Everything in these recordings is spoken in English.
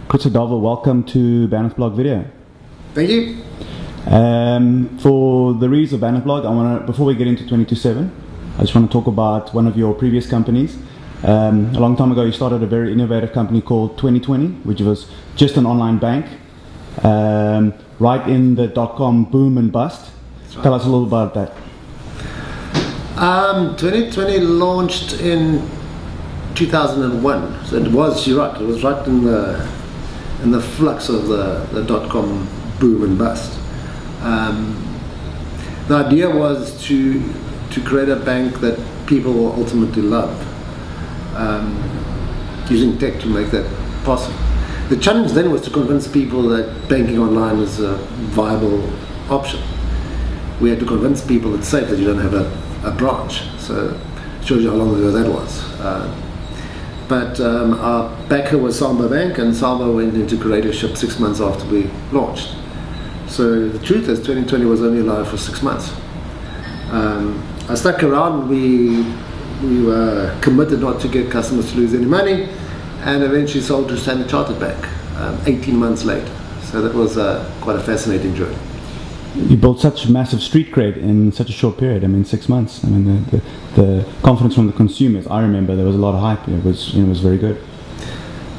Christo Davel, welcome to Banner's Blog Video. Thank you. For the readers of Banner's Blog, before we get into 22seven, I just want to talk about one of your previous companies. A long time ago, you started a very innovative company called 2020, which was just an online bank, right in the .com boom and bust. Right. Tell us a little about that. 2020 launched in 2001, so it was, you're right, it was right in the flux of the .com boom and bust. The idea was to create a bank that people will ultimately love, using tech to make that possible. The challenge then was to convince people that banking online is a viable option. We had to convince people it's safe, that you don't have a branch. So it shows you how long ago that was. But our backer was Samba Bank, and Samba went into curatorship 6 months after we launched. So the truth is 2020 was only alive for 6 months. I stuck around. We were committed not to get customers to lose any money, and eventually sold to Standard Chartered Bank 18 months later. So that was quite a fascinating journey. You built such massive street cred in such a short period. I mean, 6 months. I mean, the confidence from the consumers. I remember there was a lot of hype. It was very good.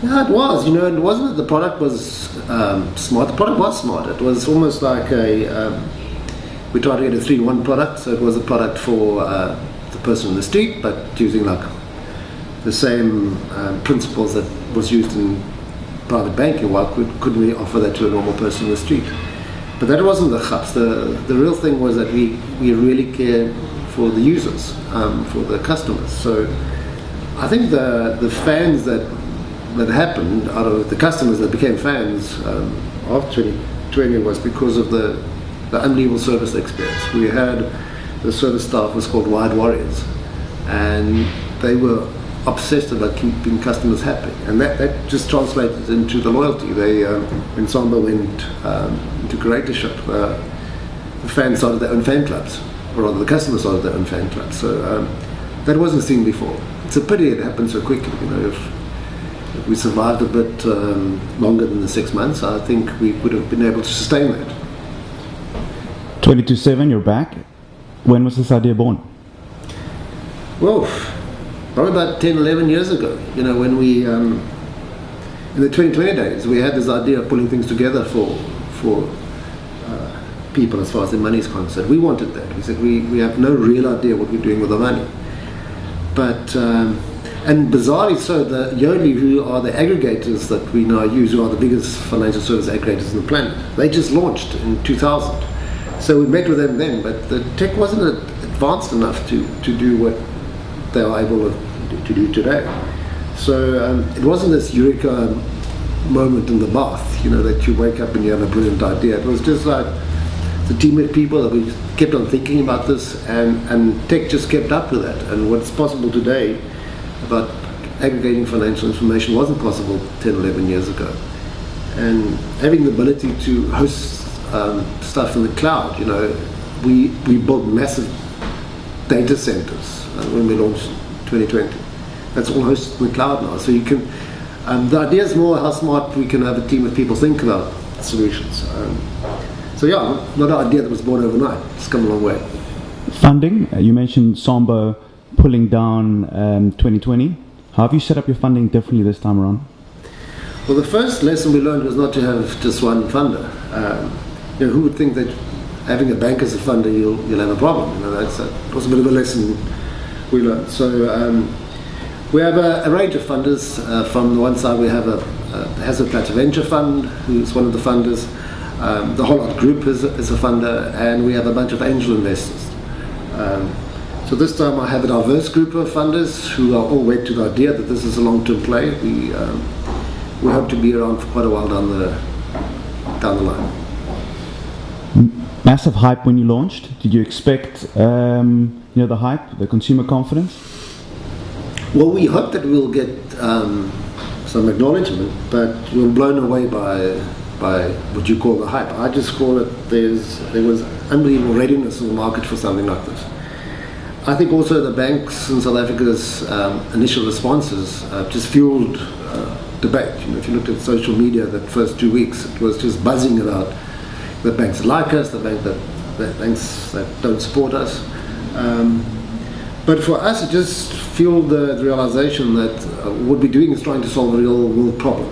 Yeah, it was. It wasn't that the product was smart. The product was smart. It was almost like we tried to get a 3-in-1 product. So it was a product for the person in the street, but using like the same principles that was used in private banking. Why couldn't we offer that to a normal person in the street? But that wasn't the chaps. The real thing was that we really cared for the users, for the customers. So I think the fans that happened out of the customers that became fans of 2020 was because of the unbelievable service experience. We had the service staff was called Wide Warriors, and they were obsessed about keeping customers happy, and that just translated into the loyalty. They when Samba went into curatorship, the fans started their own fan clubs, or rather the customers started their own fan clubs. So that wasn't seen before. It's a pity it happened so quickly. If we survived a bit longer than the 6 months, I think we would have been able to sustain that. 22seven, you're back. When was this idea born? Well, probably about 10, 11 years ago. When we, in the 2020 days, we had this idea of pulling things together for people as far as their money is concerned. We wanted that. We said we have no real idea what we're doing with the money. But, and bizarrely so, the Yodlee, who are the aggregators that we now use, who are the biggest financial service aggregators on the planet, they just launched in 2000. So we met with them then, but the tech wasn't advanced enough to do what they are able to do today. So it wasn't this eureka moment in the bath, that you wake up and you have a brilliant idea. It was just like the team of people that we kept on thinking about this, and tech just kept up with that. And what's possible today about aggregating financial information wasn't possible 10, 11 years ago. And having the ability to host stuff in the cloud, we built massive data centers when we launched 2020. That's all hosted in the cloud now. So you can, the idea is more how smart we can have a team of people think about solutions. So yeah, not an idea that was born overnight. It's come a long way. Funding, you mentioned Samba pulling down 2020. How have you set up your funding differently this time around? Well, the first lesson we learned was not to have just one funder. Who would think that having a bank as a funder, you'll have a problem? That was a bit of a lesson we learned. So we have a range of funders. From the one side, we have a Hazard Platter Venture Fund, who's one of the funders. The Whole Lot Group is a funder, and we have a bunch of angel investors. So this time I have a diverse group of funders who are all wed to the idea that this is a long-term play. We hope to be around for quite a while down the line. Massive hype when you launched. Did you expect the hype, the consumer confidence? Well, we hope that we'll get some acknowledgement, but we're blown away by what you call the hype. I just call it there was unbelievable readiness in the market for something like this. I think also the banks in South Africa's initial responses just fueled debate. If you looked at social media that first 2 weeks, it was just buzzing about the banks that like us, the banks that don't support us. But for us, it just fueled the realization that what we're doing is trying to solve a real world problem.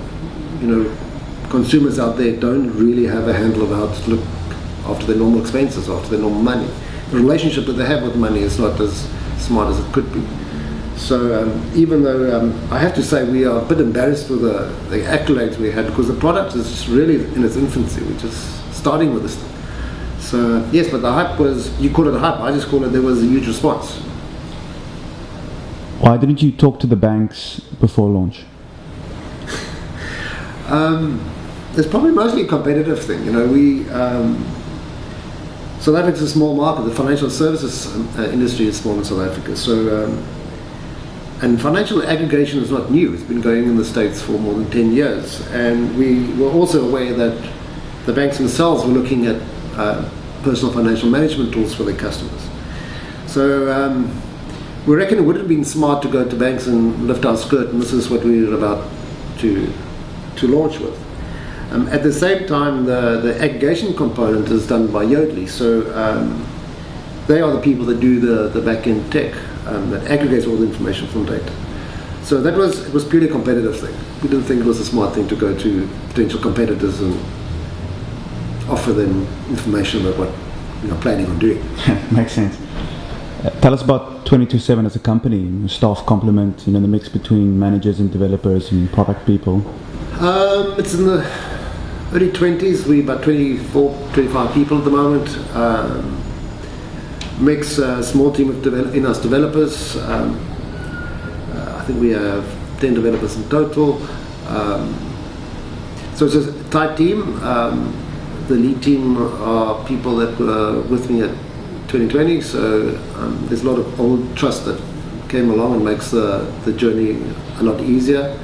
Consumers out there don't really have a handle of how to look after their normal expenses, after their normal money. The relationship that they have with money is not as smart as it could be. So even though I have to say we are a bit embarrassed with the accolades we had, because the product is just really in its infancy. We're just starting with this thing. So yes, but the hype was, you call it a hype, I just call it there was a huge response. Why didn't you talk to the banks before launch? It's probably mostly a competitive thing. South Africa's a small market. The financial services industry is small in South Africa. So, and financial aggregation is not new. It's been going in the States for more than 10 years. And we were also aware that the banks themselves were looking at personal financial management tools for their customers. So we reckon it would have been smart to go to banks and lift our skirt, and this is what we were about to launch with. At the same time, the aggregation component is done by Yodlee, so they are the people that do the back-end tech that aggregates all the information from data. So it was purely a competitive thing. We didn't think it was a smart thing to go to potential competitors and offer them information about what you're planning on doing. Makes sense. Tell us about 22seven as a company, staff complement, the mix between managers and developers and product people. It's in the early 20s. We're about 24, 25 people at the moment. Mix a small team of in-house developers. I think we have 10 developers in total. So it's a tight team. The lead team are people that were with me at 2020, so there's a lot of old trust that came along and makes the journey a lot easier.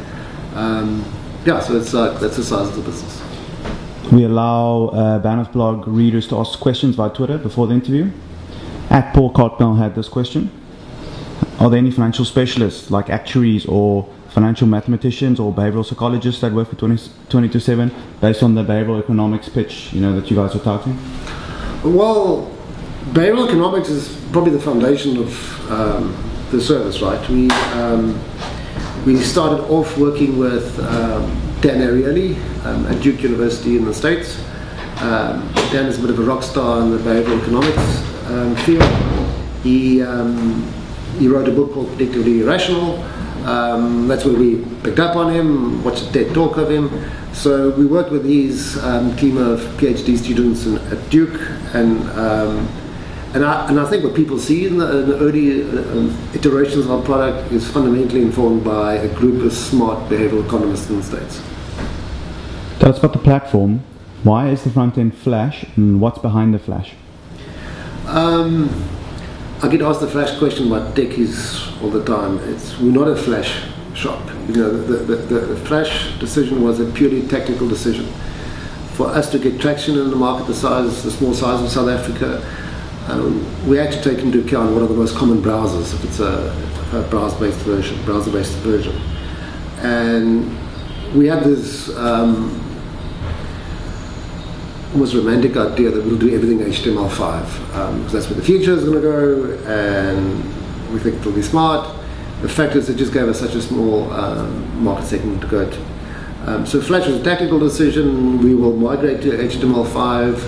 So that's the size of the business. We allow Banners blog readers to ask questions via Twitter before the interview. At Paul Cartmel had this question: are there any financial specialists like actuaries or financial mathematicians or behavioral psychologists that work for 22seven based on the behavioral economics pitch that you guys are touting? Well, behavioral economics is probably the foundation of the service, right? We started off working with Dan Ariely at Duke University in the States. Dan is a bit of a rock star in the behavioral economics field. He wrote a book called Predictably Irrational. That's where we picked up on him, watched a TED talk of him. So we worked with his team of PhD students at Duke, and I think what people see in the early iterations of our product is fundamentally informed by a group of smart behavioral economists in the States. Tell us about the platform. Why is the front end Flash, and what's behind the Flash? I get asked the Flash question about techies all the time. We're not a Flash shop. The Flash decision was a purely technical decision. For us to get traction in the market, the small size of South Africa, we had to take into account what are the most common browsers, if it's a browser-based version. And we had this almost romantic idea that we'll do everything HTML5, because that's where the future is going to go, and we think it'll be smart. The fact is it just gave us such a small market segment to go to. So Flash was a tactical decision. We will migrate to HTML5.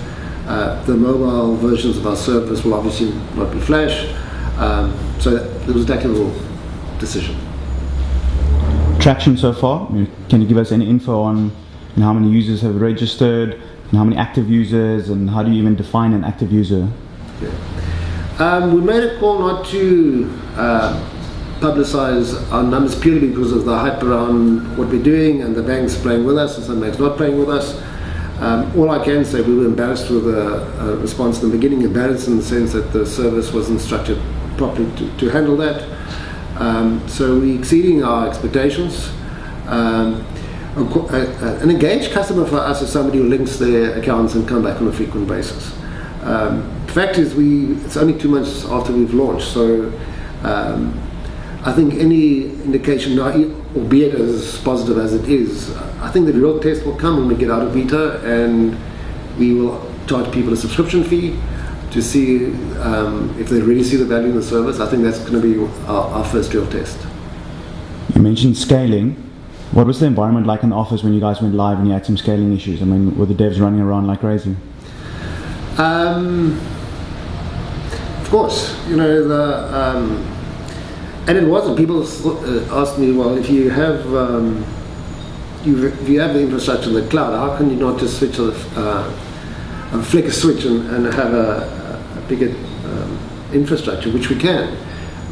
The mobile versions of our service will obviously not be Flash. So it was a tactical decision. Traction so far? Can you give us any info on how many users have registered, and how many active users, and how do you even define an active user? Okay. We made a call not to publicize our numbers purely because of the hype around what we're doing and the banks playing with us and some banks not playing with us. All I can say, we were embarrassed with the response in the beginning, embarrassed in the sense that the service wasn't structured properly to handle that. So we're exceeding our expectations. An engaged customer for us is somebody who links their accounts and come back on a frequent basis. The fact is, it's only 2 months after we've launched, so I think any indication, albeit as positive as it is, I think the real test will come when we get out of beta, and we will charge people a subscription fee to see if they really see the value in the service. I think that's going to be our first real test. You mentioned scaling. What was the environment like in the office when you guys went live and you had some scaling issues? I mean, were the devs running around like crazy? Of course, you know, and it wasn't. People asked me, well, if you have if you have the infrastructure in the cloud, how can you not just switch flick a switch and have a bigger infrastructure, which we can.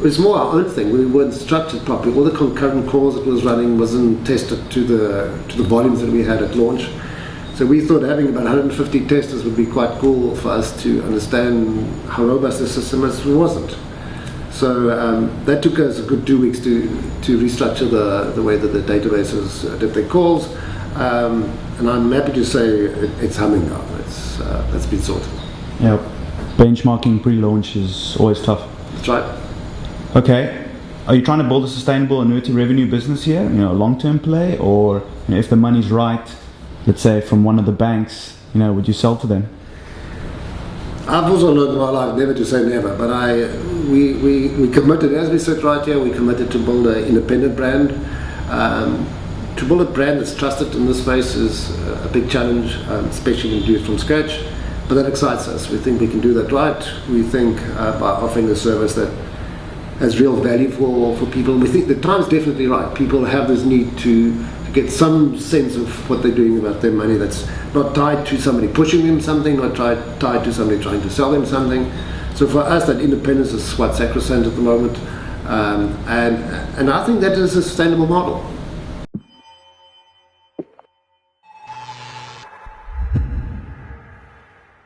It's more our own thing. We weren't structured properly. All the concurrent calls it was running wasn't tested to the volumes that we had at launch. So we thought having about 150 testers would be quite cool for us to understand how robust the system is. It wasn't. So that took us a good 2 weeks to restructure the way that the databases did their calls. And I'm happy to say it's humming now. That's been sorted. Yeah, benchmarking pre-launch is always tough. That's right. Okay, are you trying to build a sustainable annuity revenue business here? You know, a long-term play, or you know, if the money's right, let's say from one of the banks, you know, would you sell to them? I've also learned in my life never to say never, but we committed, as we said right here, we committed to build an independent brand. To build a brand that's trusted in this space is a big challenge, especially when you do it from scratch, but that excites us. We think we can do that right. We think by offering a service that has real value for people, we think the time's definitely right. People have this need to get some sense of what they're doing about their money that's not tied to somebody pushing them something, not tied to somebody trying to sell them something. So for us, that independence is quite sacrosanct at the moment, and I think that is a sustainable model.